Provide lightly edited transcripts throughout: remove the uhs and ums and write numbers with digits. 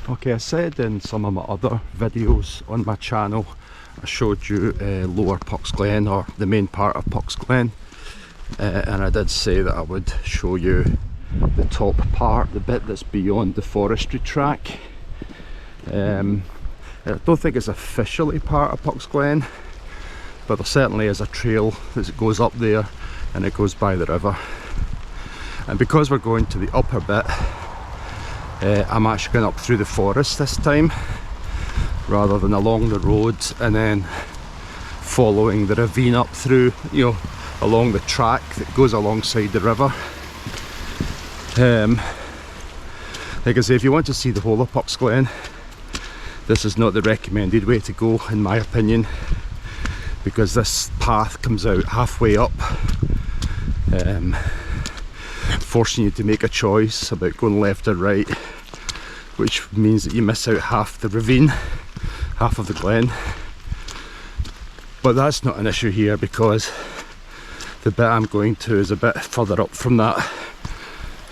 Okay, I said in some of my other videos on my channel, I showed you lower Pucks Glen, or the main part of Pucks Glen, and I did say that I would show you the top part, the bit that's beyond the forestry track. I don't think it's officially part of Pucks Glen, but there certainly is a trail that goes up there and it goes by the river. And because we're going to the upper bit, I'm actually going up through the forest this time rather than along the road and then following the ravine up through, you know, along the track that goes alongside the river. Like I say, if you want to see the whole of Pucks Glen, this is not the recommended way to go, in my opinion, because this path comes out halfway up, forcing you to make a choice about going left or right, which means that you miss out half the ravine, half of the glen. But that's not an issue here because the bit I'm going to is a bit further up from that.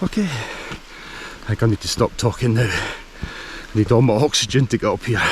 Okay, I think I need to stop talking now. I need all my oxygen to get up here.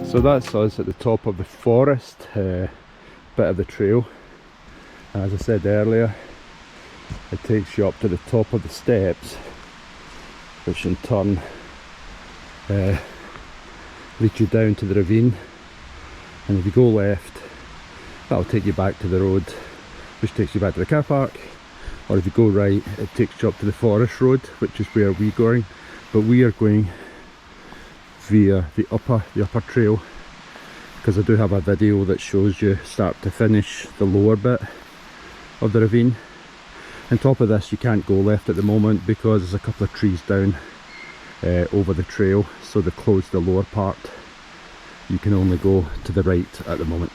So that's us at the top of the forest bit of the trail. And as I said earlier, it takes you up to the top of the steps, which in turn lead you down to the ravine. And if you go left, that'll take you back to the road, which takes you back to the car park. Or if you go right, it takes you up to the forest road, which is where we're going. But we are going via the upper trail, because I do have a video that shows you start to finish the lower bit of the ravine. On top of this, you can't go left at the moment because there's a couple of trees down over the trail, so they closed the lower part. You can only go to the right at the moment.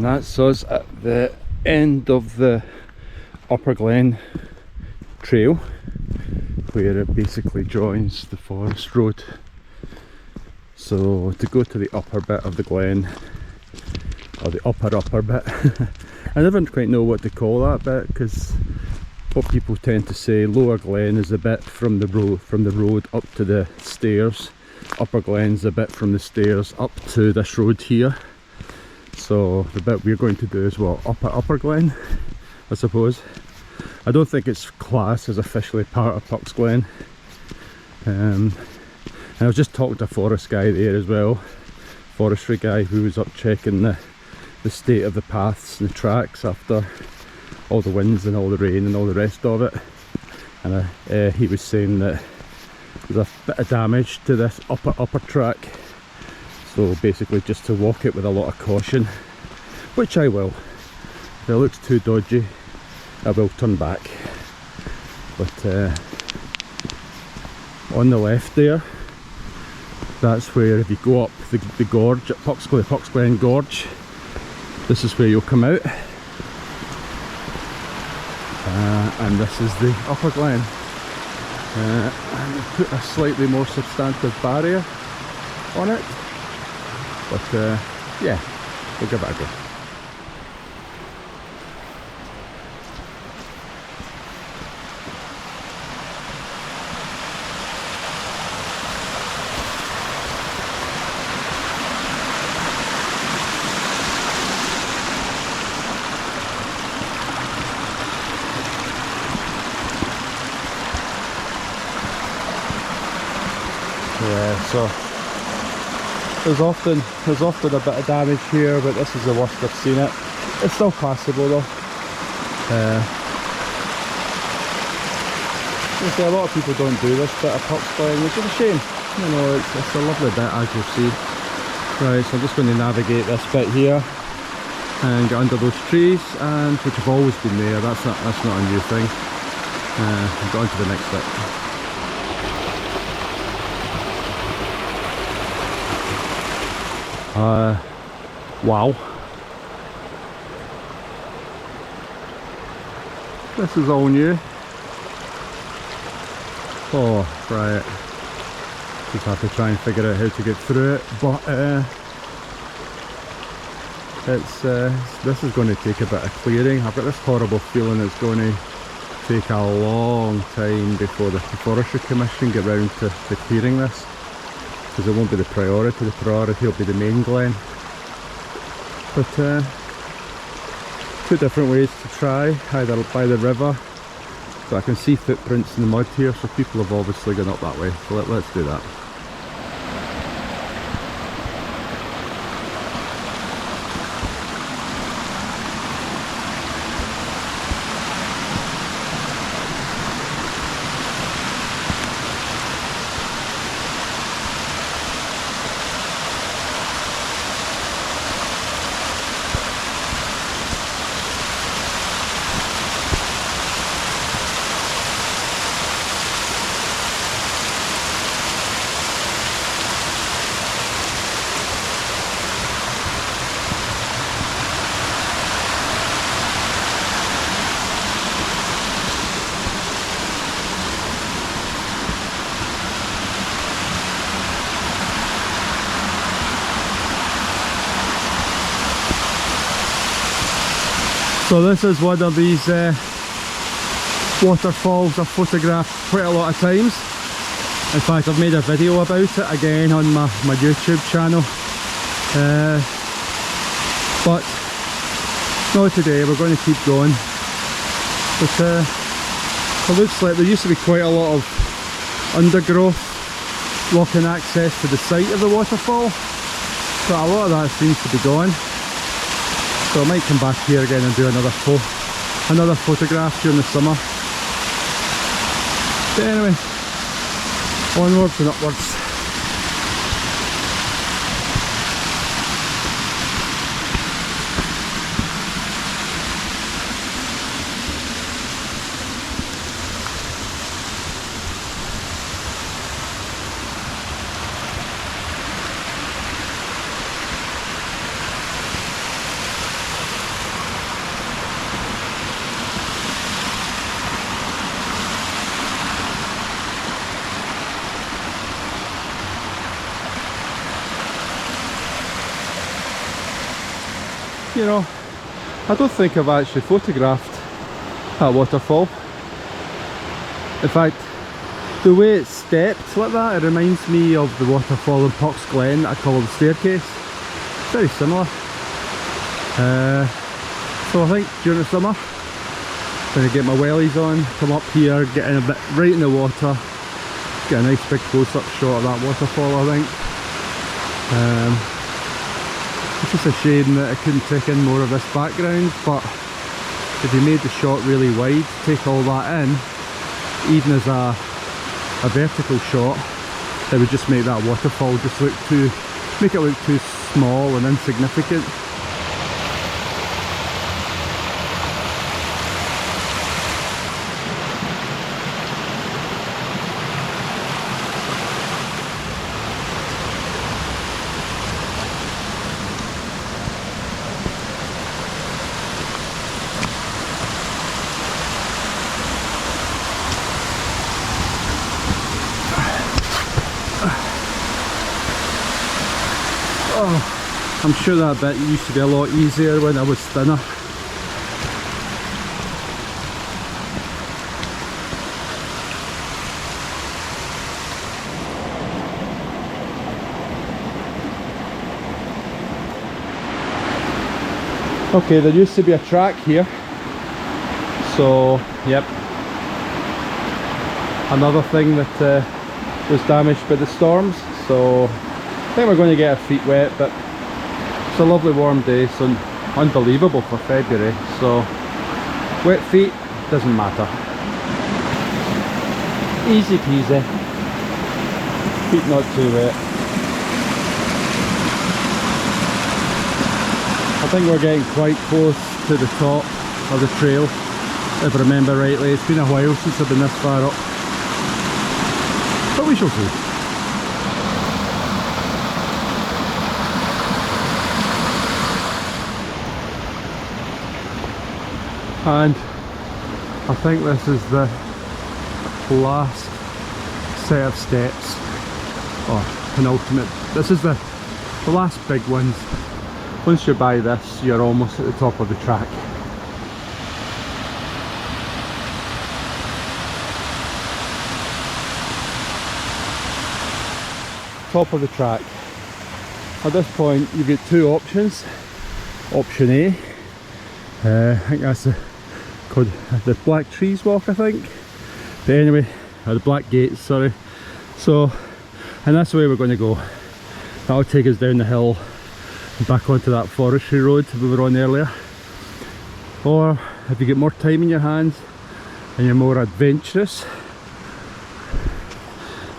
that's us at the end of the Upper Glen trail, where it basically joins the forest road. So to go to the upper bit of the glen, or the upper bit, I never quite know what to call that bit, because what people tend to say, Lower Glen is a bit from the road up to the stairs, Upper Glen's a bit from the stairs up to this road here. So the bit we're going to do is what, Upper Glen, I suppose. I don't think it's classed as officially part of Pucks Glen. And I was just talking to a forest guy there as well, forestry guy, who was up checking the state of the paths and the tracks after all the winds and all the rain and all the rest of it. And he was saying that there's a bit of damage to this upper track, so basically just to walk it with a lot of caution, which I will. If it looks too dodgy, I will turn back. But on the left there, that's where, if you go up the gorge at Pucks Glen Gorge, this is where you'll come out. And this is the Upper Glen. And they put a slightly more substantive barrier on it. But yeah, we'll give it a go. Yeah, so there's often a bit of damage here, but this is the worst I've seen it. It's still passable though. A lot of people don't do this bit of Pucks Glen, which is a shame. You know, it's a lovely bit, as you'll see. Right, so I'm just going to navigate this bit here and get under those trees, and which have always been there. That's not a new thing. And go on to the next bit. Wow. This is all new. Oh, right. Just have to try and figure out how to get through it, but this is going to take a bit of clearing. I've got this horrible feeling it's going to take a long time before the Forestry Commission get round to clearing this, because it won't be the priority. The priority will be the main glen. But two different ways to try, either by the river, so I can see footprints in the mud here, so people have obviously gone up that way, so let's do that. So this is one of these waterfalls I've photographed quite a lot of times. In fact, I've made a video about it again on my YouTube channel. But not today, we're going to keep going. But it looks like there used to be quite a lot of undergrowth blocking access to the site of the waterfall, but a lot of that seems to be gone. So I might come back here again and do another photograph during the summer. But anyway, onwards and upwards. you know, I don't think I've actually photographed that waterfall. In fact, the way it's stepped like that, it reminds me of the waterfall in Pucks Glen that I call the staircase. Very similar. So I think during the summer, when I get my wellies on, come up here, get in a bit right in the water, get a nice big close-up shot of that waterfall, I think. It's just a shame that I couldn't take in more of this background, but if you made the shot really wide, take all that in, even as a vertical shot, it would just make that waterfall just make it look too small and insignificant. Oh, I'm sure that bit used to be a lot easier when I was thinner. Okay, there used to be a track here, so yep, another thing that was damaged by the storms. So I think we're going to get our feet wet, but it's a lovely warm day, so unbelievable for February, so wet feet doesn't matter. Easy peasy, feet not too wet. I think we're getting quite close to the top of the trail, if I remember rightly. It's been a while since I've been this far up, but we shall see. And I think this is the last set of steps, or penultimate. This is the last big ones. Once you're by this, you're almost at the top of the track. Top of the track. At this point, you get two options. Option A, I think that's called the Black Trees Walk, I think. But anyway, or the Black Gates, sorry. So, and that's the way we're going to go. That'll take us down the hill and back onto that forestry road we were on earlier. Or if you get more time in your hands and you're more adventurous,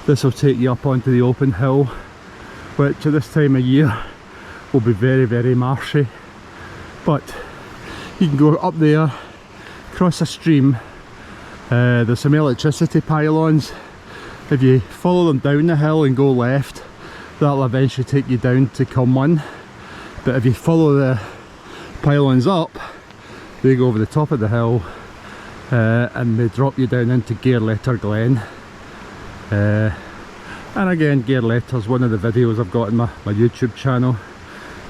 this will take you up onto the open hill, which at this time of year will be very, very marshy. But you can go up there, cross a stream. There's some electricity pylons. If you follow them down the hill and go left, that'll eventually take you down to Pinklung. But if you follow the pylons up, they go over the top of the hill and they drop you down into Glen. And again, is one of the videos I've got in my YouTube channel,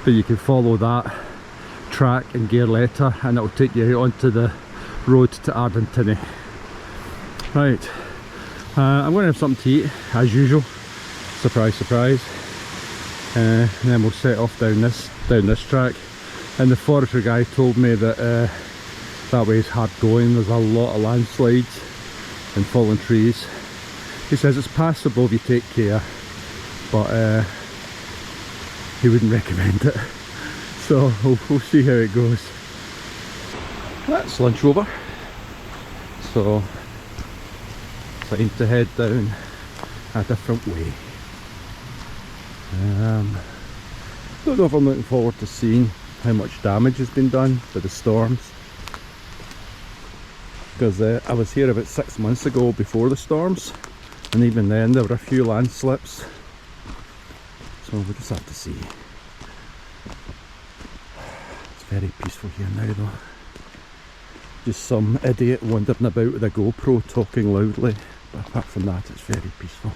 but you can follow that track in and it'll take you onto the road to Ardentiny. Right, I'm going to have something to eat as usual, surprise surprise, and then we'll set off down this track. And the forestry guy told me that that way is hard going. There's a lot of landslides and fallen trees. He says it's passable if you take care, but he wouldn't recommend it. So we'll see how it goes. That's lunch over, so time to head down a different way. Don't know if I'm looking forward to seeing how much damage has been done by the storms, because I was here about 6 months ago before the storms, and even then there were a few landslips, so we'll just have to see. It's very peaceful here now though. Just some idiot wandering about with a GoPro talking loudly, but apart from that it's very peaceful.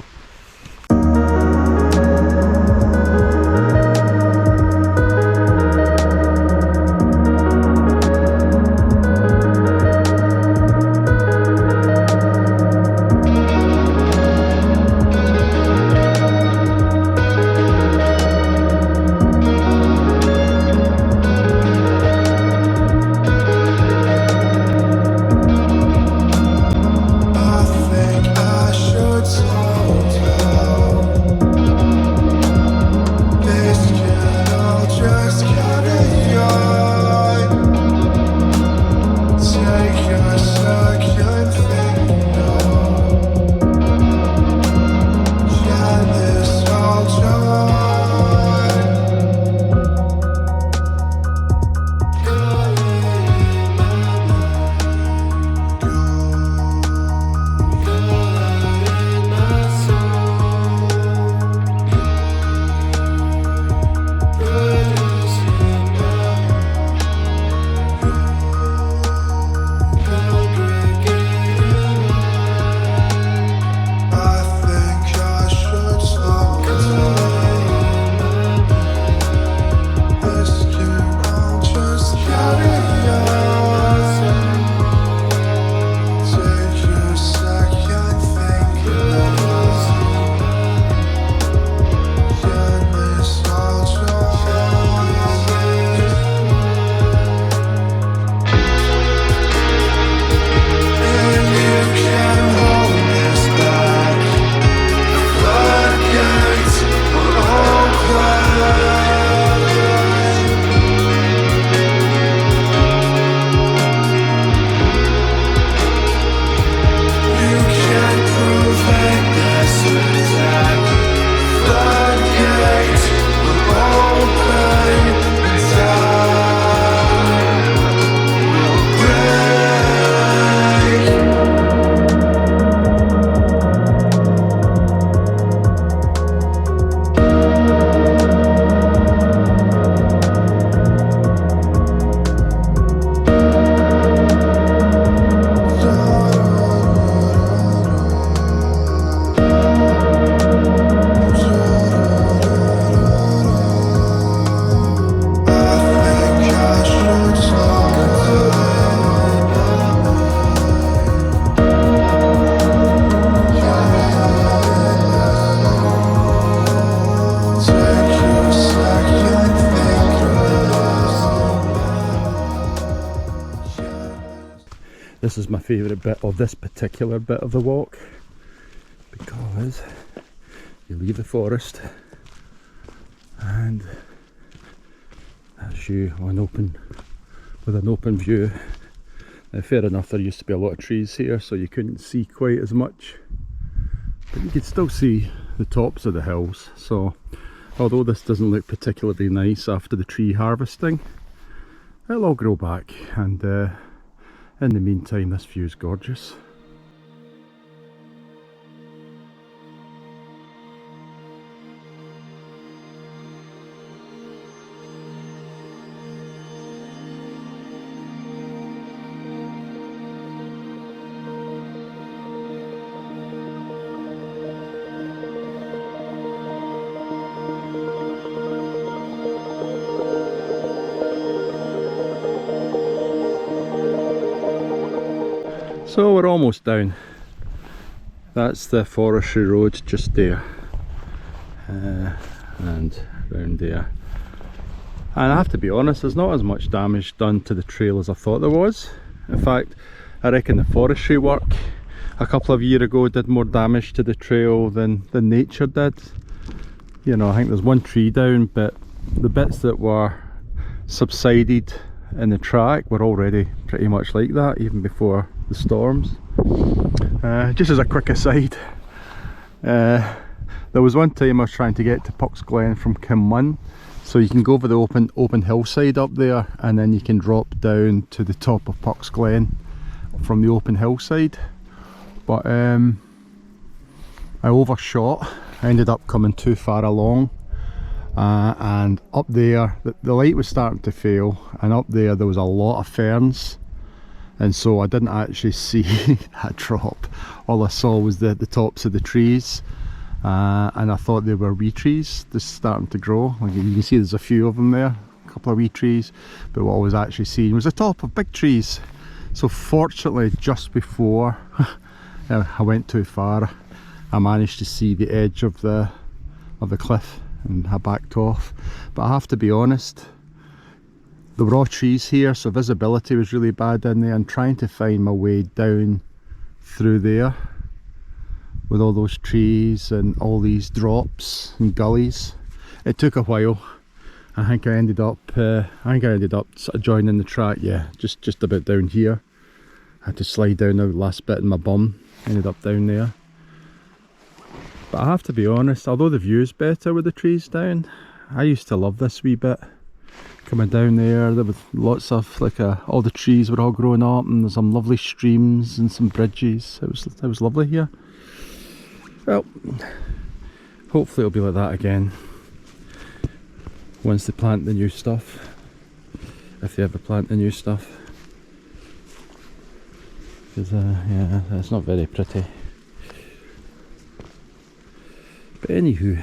This is my favourite bit of this particular bit of the walk, because you leave the forest and that's you on with an open view. Now, fair enough, there used to be a lot of trees here, so you couldn't see quite as much, but you could still see the tops of the hills. So although this doesn't look particularly nice after the tree harvesting, it'll all grow back, and in the meantime this view is gorgeous. So we're almost down. That's the forestry road just there, and round there. And I have to be honest, there's not as much damage done to the trail as I thought there was. In fact, I reckon the forestry work a couple of years ago did more damage to the trail than nature did. You know, I think there's one tree down, but the bits that were subsided in the track were already pretty much like that, even before the storms. Just as a quick aside, there was one time I was trying to get to Pucks Glen from Pinklung, so you can go over the open hillside up there, and then you can drop down to the top of Pucks Glen from the open hillside. But I overshot. I ended up coming too far along, and up there the light was starting to fail, and up there was a lot of ferns, and so I didn't actually see that drop. All I saw was the tops of the trees, and I thought they were wee trees just starting to grow. Like you can see there's a few of them there, a couple of wee trees, but what I was actually seeing was the top of big trees. So fortunately, just before I went too far, I managed to see the edge of the cliff, and I backed off. But I have to be honest, there were all trees here, so visibility was really bad in there, and trying to find my way down through there with all those trees and all these drops and gullies, it took a while. I think I ended up sort of joining the track, yeah, just about down here. I had to slide down the last bit in my bum, ended up down there. But I have to be honest, although the view's better with the trees down, I used to love this wee bit. Coming down there was lots of all the trees were all growing up, and there's some lovely streams and some bridges. It was lovely here. Well, hopefully it'll be like that again once they plant the new stuff, if they ever plant the new stuff. Because yeah, it's not very pretty. But anywho,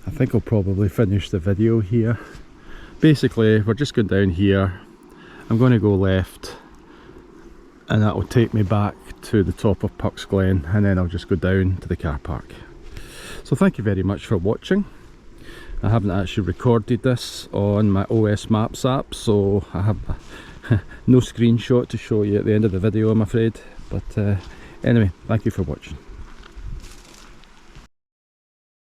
I think I'll probably finish the video here. Basically, we're just going down here. I'm going to go left, and that will take me back to the top of Pucks Glen, and then I'll just go down to the car park. So thank you very much for watching. I haven't actually recorded this on my OS Maps app, so I have no screenshot to show you at the end of the video, I'm afraid. But anyway, thank you for watching.